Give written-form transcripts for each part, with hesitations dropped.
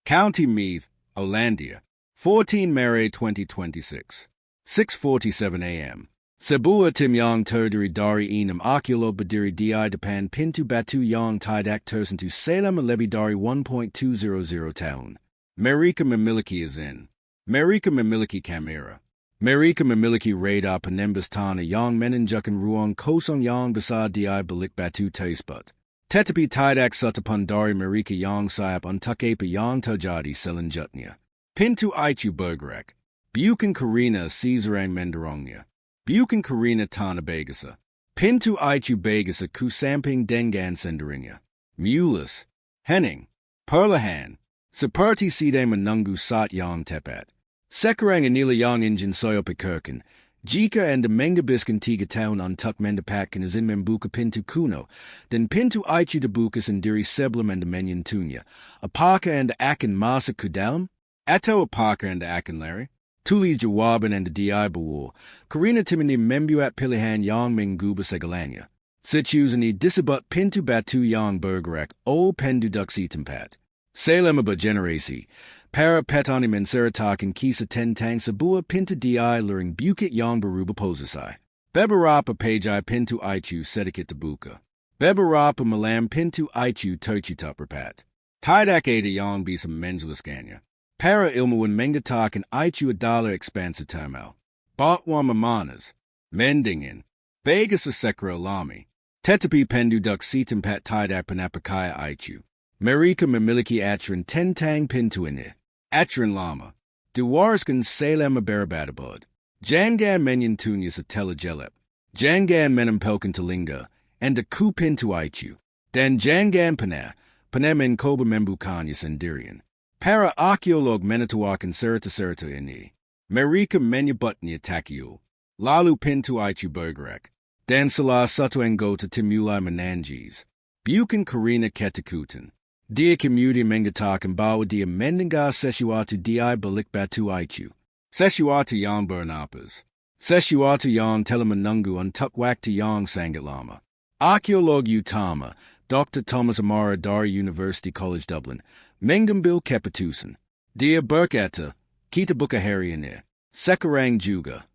County Meath, Irlandia, 14 May 2026, 6:47 a.m. Sebuah Timyang Terdiri Dari Enam Arkeolog Berdiri Di Depan Pintu Batu Yang Tidak Tersentuh Salem Lebih Dari 1.200 tahun. Mereka memiliki izin. Mereka memiliki kamera. Mereka memiliki radar penembus tanah yang menunjukkan ruang kosong yang besar di balik batu tersebut. Tetapi tidak satupun dari mereka yang siap untuk apa yang terjadi selanjutnya. Pintu itu bergerak. Bukan karena seseorang mendorongnya. Bukan karena tanah bergeser. Pintu itu bergeser ku samping dengan sendirinya. Mulus. Hening. Perlahan. Seperti sedang menunggu saat yang tepat. Sekarang inilah yang ingin saya pikirkan. Jika Anda menghabiskan 3 tahun untuk mendapatkan izin membuka pintu kuno, dan pintu itu dibuka sendiri sebelum Anda menyentuhnya, apakah Anda akan masuk ke dalam? Atau apakah Anda akan lari? Tulis jawaban Anda di bawah, karena timini membuat pilihan yang mengubah segalanya. Situs ini disebut pintu batu yang bergerak oleh penduduk setempat. Selama bergenerasi, para petani menceritakan kisah tentang sebuah pintu di luring bukit yang berubah posisi. Beberapa pagi pintu itu sedikit terbuka. Beberapa malam pintu itu tertutup rapat. Tidak ada yang bisa menjelaskannya. Para ilmuwan mengatakan itu adalah ekspansi termal. Bahwa memanas, mendingin, bagus secara alami. Tetapi penduduk setempat tidak pernah percaya itu. Mereka memiliki aturan tentang pintu ini. Aturan lama. Diwariskan selama berabad-abad. Jangan menyentuhnya setelah jelek. Jangan menempelkan telinga Anda ku pintu itu. Dan jangan pernah mencoba membukanya sendirian. Para arkeolog menetapkan serta-serta ini. Mereka menyebutnya takyul. Lalu pintu itu bergerak. Dan salah satu anggota mulai menangis. Bukan karena ketakutan. Dia kemudian mengatakan bahwa dia mendengar sesuatu di balik batu itu. Sesuatu yang bernapas. Sesuatu yang telah menunggu untuk waktu yang sangat lama. Arkeolog utama, Dr. Thomas Amara dari University College Dublin, mengambil keputusan. Dia berkata, kita buka hari ini. Sekarang juga.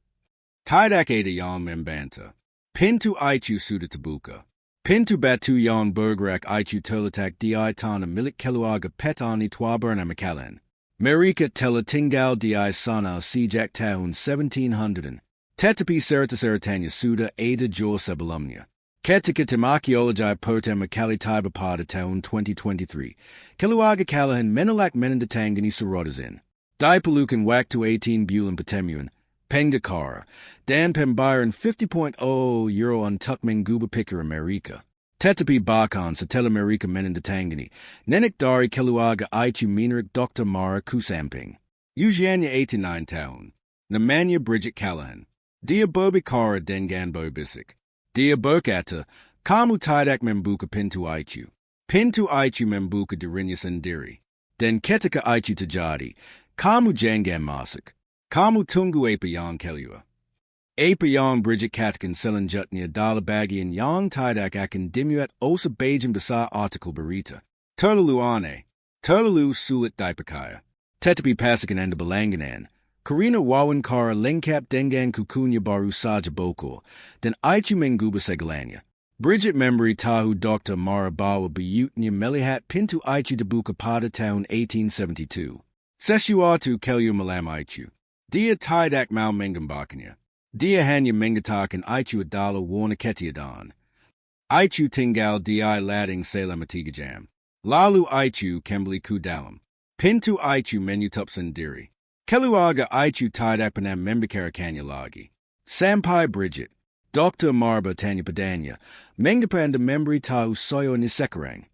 Tidak ada yang membantah. Pintu itu sudah terbuka. Pintu batu yang bergerak itu terletak di tanah milik keluarga petani tua bernama Kalian. Mereka telah tinggal di sana sejak tahun 1700-an. Tetapi serta-sertanya sudah ada jauh sebelumnya. Ketika tim arkeologi pertama kali tiba pada tahun 2023, keluarga Kalian menolak menandatangani surat izin. Diperlukan waktu 18 bulan Penemuan, penggalian, dan pembayaran €50 untuk mengubah pikiran mereka. Tetapi bahkan setelah mereka menandatangani, nenek dari keluarga itu menurut Dr. Mara ku samping. Usianya 89 tahun. Namanya Bergerak. Dia berbicara dengan berbisik. Dia berkata, kamu tidak membuka pintu itu. Pintu itu membuka dirinya sendiri. Dan ketika itu terjadi, kamu jangan masuk. Kamu tunggu apa yang keluar. Apa yang Bergerak katakan selanjutnya adalah bagian yang tidak akan dimuat oleh sebagian besar artikel berita. Terlalu aneh. Terlalu sulit dipercaya. Tetapi pastikan Anda berlangganan. Karena wawancara lengkap dengan kukunya baru saja bocor, dan itu mengubah segalanya. Bergerak memberitahu Dr. Mara bahwa buyutnya melihat pintu itu dibuka pada tahun 1872. Sesuatu keluar malam itu. Dia tidak mau mengungkapkannya. Dia hanya mengatakan itu adalah warna ketiadaan. Itu tinggal di ladang selama 3 jam. Lalu itu kembali ke dalam. Pintu itu menutup sendiri. Keluarga itu tidak pernah membicarakannya lagi. Sampai Bergerak. Dr. Mara bertanya padanya, mengapa Anda memberitahu saya ini sekarang?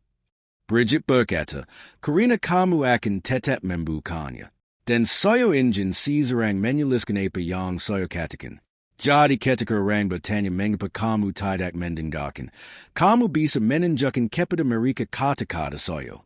Bergerak berkata, karena kamu akan tetap membukanya. Dan saya ingin seseorang menuliskan apa yang saya katakan. Jadi ketika orang bertanya mengapa kamu tidak mendengarkan, kamu bisa menunjukkan kepada mereka kata-kata saya.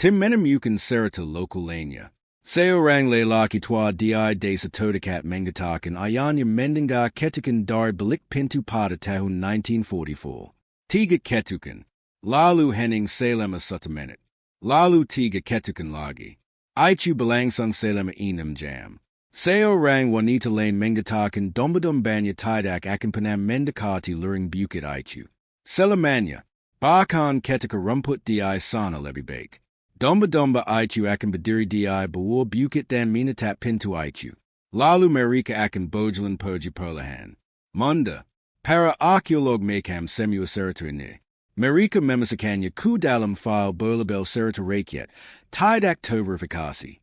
Tim menemukan serta lokal lainnya. Seorang lelaki tua di desa terdekat mengatakan ayahnya mendengar ketukan dari balik pintu pada tahun 1944. 3 ketukan. Lalu hening selama 1 menit. Lalu 3 ketukan lagi. Aichu balangsang selama enam jam. Sayo rang wanita lain mengejutkan domba-dombanya tidak akan pernah mendekati luring bukit Aichu. Selamanya, bahkan ketika rumput di sana lebih baik. Domba-domba Aichu akan berdiri di bawah bukit dan menatap pintu Aichu. Lalu mereka akan berjalan pergi perlahan. Munda, para arkeolog makam semua cerita ini. Mereka memasukkannya ke dalam file berlabel cerita rakyat, tidak terverifikasi.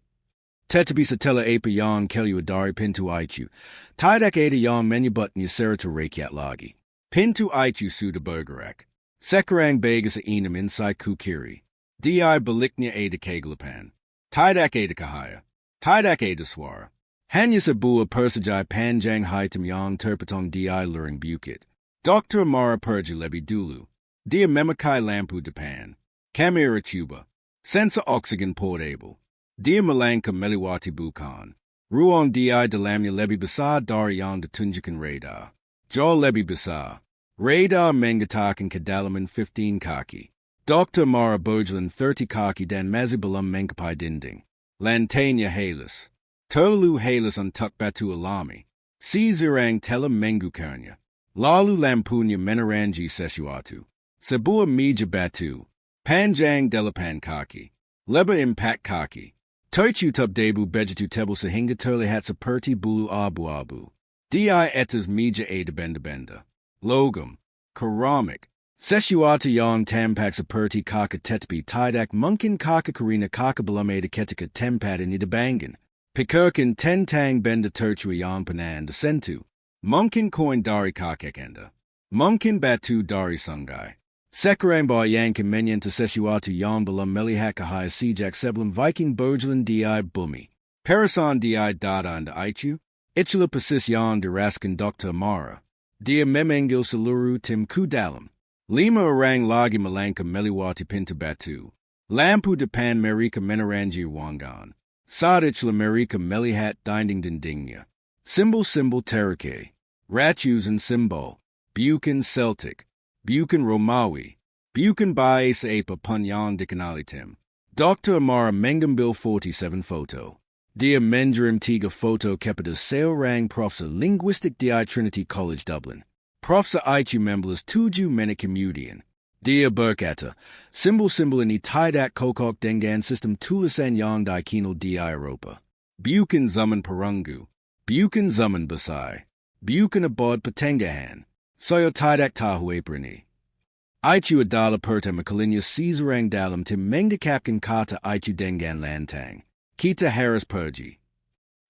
Tetapi setelah apa yang keluar dari pintu Aichu, tidak ada yang menyebutnya cerita rakyat lagi. Pintu Aichu sudah bergerak. Sekarang bergeser enam inside ke kiri. Dia baliknya ada kegelapan. Tidak ada cahaya. Tidak ada suara. Hanya sebuah persijai panjang hitam yang terpotong di luring bukit. Dokter Mara pergi lebih dulu. Dia memakai lampu depan. Kamera cuba. Sensor oksigen portable. Dia melangkah melewati bukan. Ruang dia dalamnya lebih besar dari yang ditunjukkan radar. Jauh lebih besar. Radar mengatakan kedalaman 15 kaki. Dokter Mara berjalan 30 kaki dan masih belum menggapai dinding. Lantainya halus. Terlalu halus untuk batu alami. Seorang telah membukanya. Lalu lampunya menerangi sesuatu. Sebuah meja batu. Panjang 8 kaki. Lebar 4 kaki. Tertutup debu begitu tebal sehingga terlihat seperti bulu abu-abu. Di atas meja ada benda-benda. Logam. Keramik. Sesuatu yang tampak seperti kakak tetapi tidak mungkin kakak karena kakak belum ada ketika tempat ini dibangun. Pikirkan tentang benda tertua yang pernah disentuh. Mungkin koin dari kakek Anda. Mungkin batu dari sungai. Sekarang bayangkan menyentuh sesuatu yang belum melihat cahaya sejak sebelum Viking berjalan di bumi. Perasaan dia datang anda Aichu? Itulah persis yang dirasakan Dr. Mara. Dia memanggil seluruh tim ke dalam. 5 orang lagi melangkah melewati pintu batu. Lampu depan mereka menerangi ruangan. Saat itulah mereka melihat dinding-dindingnya. Simbol-simbol Tereke. Ratusan simbol. Bukan Celtic. Bukan Romawi. Bukan biasa apa pun yang dikenali tim. Dr. Mara mengambil 47 foto. Dia mengirim 3 foto kepada seorang profesor linguistik di Trinity College Dublin. Profesor itu membalas 7 menit kemudian. Dia berkata, simbol-simbol ini tidak cocok dengan sistem tulisan yang dikenal di Eropa. Bukan zaman perunggu. Bukan zaman besar. Bukan abad pertengahan. Saya tidak tahu apa ini. Itu adalah pertama kalinya seorang dalam tim mengungkapkan kata itu dengan lantang. Kita harus pergi.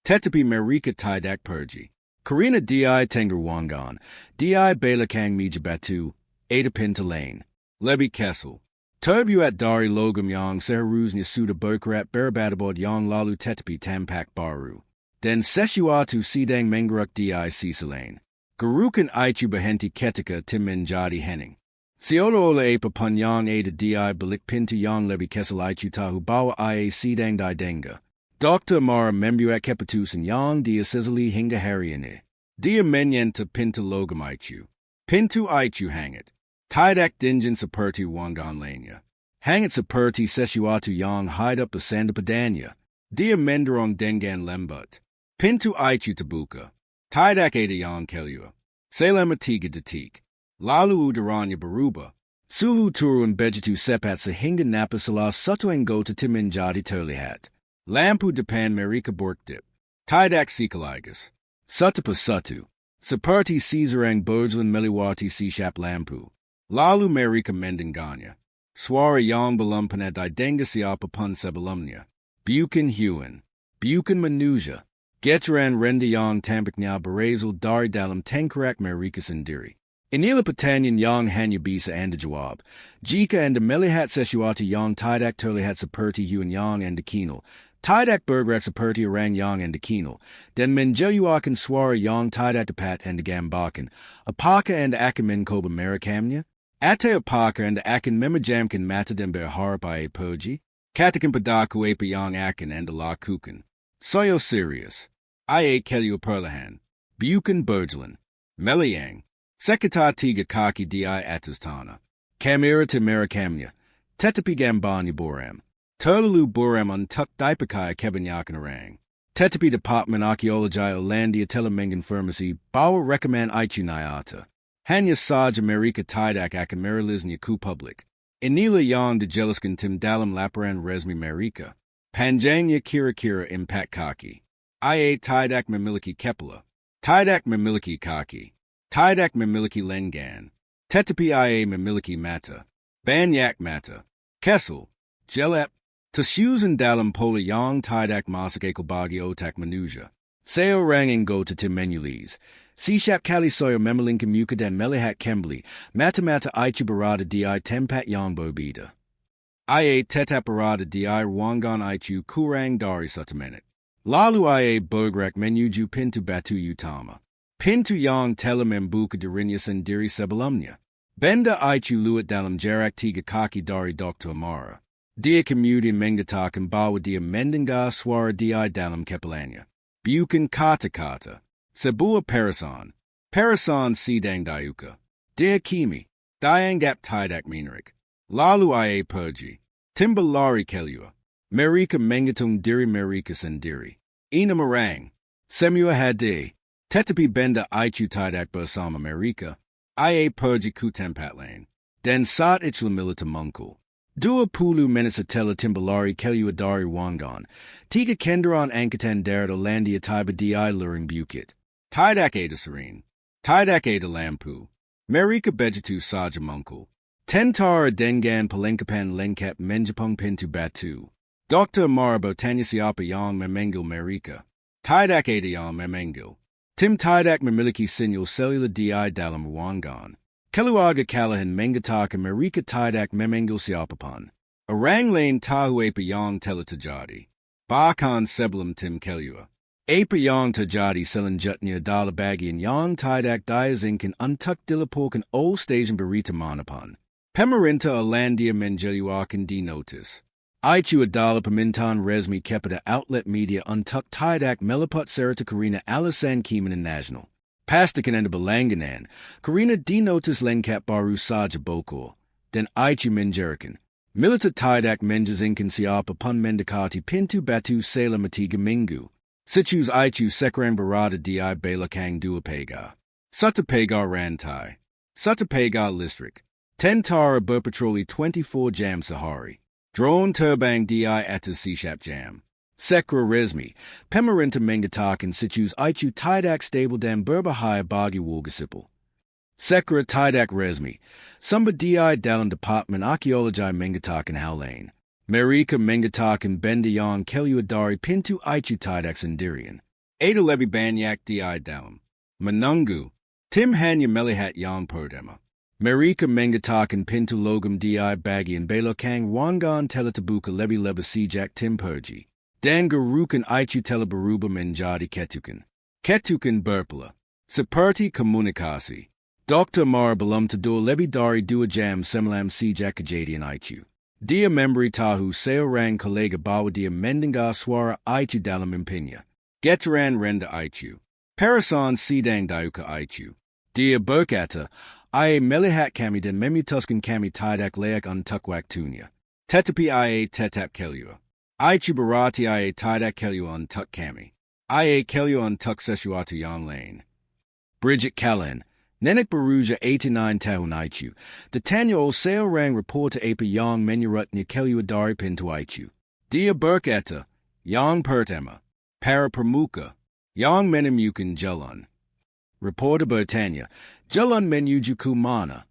Tetapi mereka tidak pergi. Karena dia tengah ruangan, dia belakang meja batu, ada pintu lain. Lebih kesal. Terbuat dari logam yang seharusnya sudah berabad-abad yang lalu tetapi tampak baru. Dan sesuatu sedang menggerak di sisi lain. Gerukan itu berhenti ketika tim menjadi hening. Seolah-olah apa pun yang ada di balik pintu yang lebih kesal itu tahu bahwa ia sedang didengar. Dr. Mara membuat keputusan yang dia sesali hingga hari ini. Dia menyentuh pintu logam itu. Pintu itu hangat. Tidak dingin seperti ruangan lainnya. Hangat seperti sesuatu yang hidup bersandar padanya. Dia mendorong dengan lembut. Pintu itu terbuka. Tidak ada yang keluar. Selama 3 detik. Lalu udaranya berubah. Suhu turun begitu cepat sehingga napas salah satu anggota tim menjadi terlihat. Lampu depan mereka berkedip. Tidak sekaligus. Satu persatu. Seperti seorang berjalan melewati setiap lampu. Lalu mereka mendengarnya. Suara yang belum pernah didengar siapapun sebelumnya. Bukan hewan. Bukan manusia. Getaran rendah yang tampaknya berasal dari dalam tengkorak mereka sendiri. Inilah pertanyaan yang hanya bisa anda jawab. Jika anda melihat sesuatu yang tidak terlihat seperti hewan yang anda kenal, tidak bergerak seperti orang yang anda kenal, dan mengeluarkan suara yang tidak dapat anda gambarkan, apakah anda akan mencoba merekamnya? Atau apakah anda akan memejamkan mata dan berharap ia pergi? Katakan padaku apa yang akan anda lakukan. Saya serius. Ia keluar perlahan. Bukan berjalan. Meliang. Sekitar 3 kaki di atas tanah. Kamera merekamnya. Tetapi gambarnya buram. Terlalu buram untuk dipakai kebanyakan. Tetapi Departemen Arkeolog Irlandia telah mengonfirmasi bahwa rekaman itu nyata. Hanya saja mereka tidak akan merilisnya ke publik. Inilah yang dijelaskan tim dalam laporan resmi mereka. Panjangnya kira-kira 4 kaki. Ia tidak memiliki kepala. Tidak memiliki kaki. Tidak memiliki lengan. Tetapi ia memiliki mata. Banyak mata. Kesel. Jelap. Tersusun dalam pola yang tidak masuk akal bagi otak manusia. Seorang anggota tim menulis. Setiap kali saya memalingkan muka dan melihat kembali, mata-mata itu berada di tempat yang berbeda. Ia tetap berada di ruangan itu kurang dari 1 menit. Lalu ia bergerak menuju pintu batu utama. Pintu yang telah membuka dirinya sendiri sebelumnya. Benda itu luat dalam jarak 3 kaki dari Dr. Amara. Dia kemudian mengatakan bahwa dia mendengar suara dia dalam kepalanya. Bukan kata-kata. Sebuah perasaan. Perasaan sedang diukur. Dia kini dianggap tidak menarik. Lalu ia pergi. Timbul lari keluar. Mereka menghitung diri mereka sendiri. 6 orang. Semua hadir. Tetapi benda itu tidak bersama mereka. Ia pergi ke tempat lain. Dan saat itu militer muncul. 20 menit setelah timbul lari keluar dari ruangan, 3 kendaraan angkatan darat Irlandia tiba di lereng bukit. Tidak ada siren. Tidak ada lampu. Mereka begitu saja muncul. Tentara dengan perlengkapan lengkap menjepang pintu batu. Dr. Amara bertanya siapa yang memanggil mereka. Tidak ada yang memanggil. Tim tidak memiliki sinyal seluler di dalam ruangan. Keluarga kalian mengatakan mereka tidak memanggil siapapun. Orang lain tahu apa yang telah terjadi. Bahkan sebelum tim keluar. Apa yang terjadi selanjutnya adalah bagian yang tidak diizinkan untuk dilaporkan oleh stasiun berita manapun. Pemerintah Irlandia mengeluarkan di notis. Itu adalah permintaan resmi kepada outlet media untuk tidak meliput serta karena alasan keamanan nasional. Pastikan Anda berlangganan, karena di notis lengkap baru saja bocor, dan itu menjadikan militer tidak mengizinkan siapapun mendekati pintu batu selama 3 minggu. Situs itu sekarang berada di belakang 2 pagar. 1 pagar rantai. 1 pagar listrik. Tentara berpatroli 24 jam sehari. Drone terbang di atas setiap jam. Secara resmi, pemerintah mengatakan situs itu tidak stabil dan berbahaya bagi warga sipil. Secara tidak resmi, sumber di dalam Departemen Arkeologi mengatakan hal lain. Mereka mengatakan benda yang keluar dari pintu itu tidak sendirian. Ada lebih banyak di dalam. Menunggu, tim hanya melihat yang pertama. Mereka mengatakan pintu logam di bagian belakang ruangan telah terbuka lebih-lebih sejak tim pergi. Dan gerukan itu telah berubah menjadi ketukan. Ketukan berpola. Seperti komunikasi. Dr. Amara belum tidur lebih dari 2 jam semalam sejak kejadian itu. Dia memberitahu seorang kolega bahwa dia mendengar suara itu dalam mimpinya. Getaran rendah itu. Perasaan sedang diukur itu. Dia berkata, ia melihat kami dan memutuskan kami tidak layak untuk waktunya. Tetapi ia tetap keluar. Itu berarti ia tidak keluar untuk kami. Ia keluar untuk sesuatu yang lain. Bergerak kalian, nenek berusia 89 tahun itu, ditanya oleh seorang reporter apa yang menyuratnya keluar dari pintu itu. Dia berkata, yang pertama, para pramuka, yang menemukan jalan. Reporter bertanya, jalan menuju ke mana?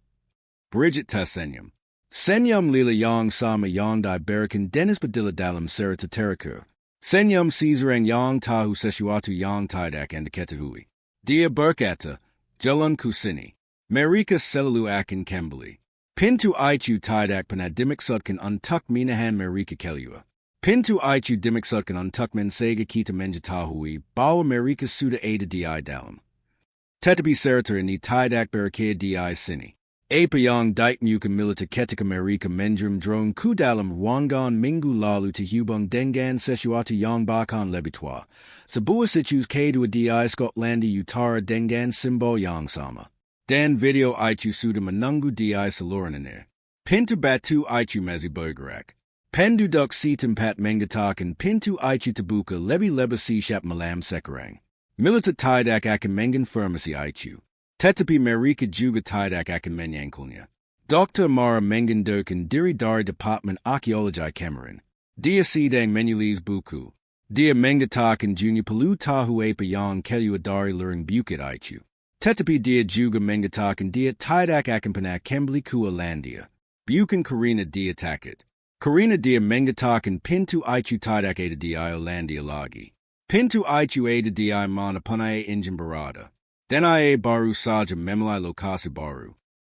Bergerak tersenyum. Senyum lila yang sama yang diberikan Dennis Padilla dalam cerita terakhir. Senyum seseorang yang tahu sesuatu yang tidak Anda ketahui. Dia berkata, jalan ke sini. Mereka selalu akan kembali. Pintu itu tidak pernah dimaksudkan untuk menahan mereka keluar. Pintu itu dimaksudkan untuk mencegah kita mengetahui bahwa mereka sudah ada di dalam. Tetapi cerita ini tidak berakhir di sini. Apa yang ditemukan militer ketika mereka mengirim drone ke dalam ruangan minggu lalu terhubung dengan sesuatu yang bahkan lebih tua. Sebuah situs kedua di Skotlandia Utara dengan simbol yang sama. Dan video itu sudah menunggu di seluruhnya. Pintu batu itu masih bergerak. Penduduk setempat mengejutkan pintu itu terbuka lebih lebar setiap malam sekarang. Militer tidak akan mengonfirmasi itu. Tetapi mereka juga tidak akan menyangkalnya. Dokter Mara mengundurkan diri dari Departemen Arkeologi Cameron. Dia sedang menulis buku. Dia mengatakan dunia perlu tahu apa yang keluar dari lereng bukit itu. Tetapi dia juga mengatakan dia tidak akan pernah kembali ke Irlandia. Bukan karena dia takut. Karena dia mengatakan pintu itu tidak ada di Irlandia lagi. Pintu itu ada di mana panai engine berada. Dan ia baru saja memulai lokasi baru.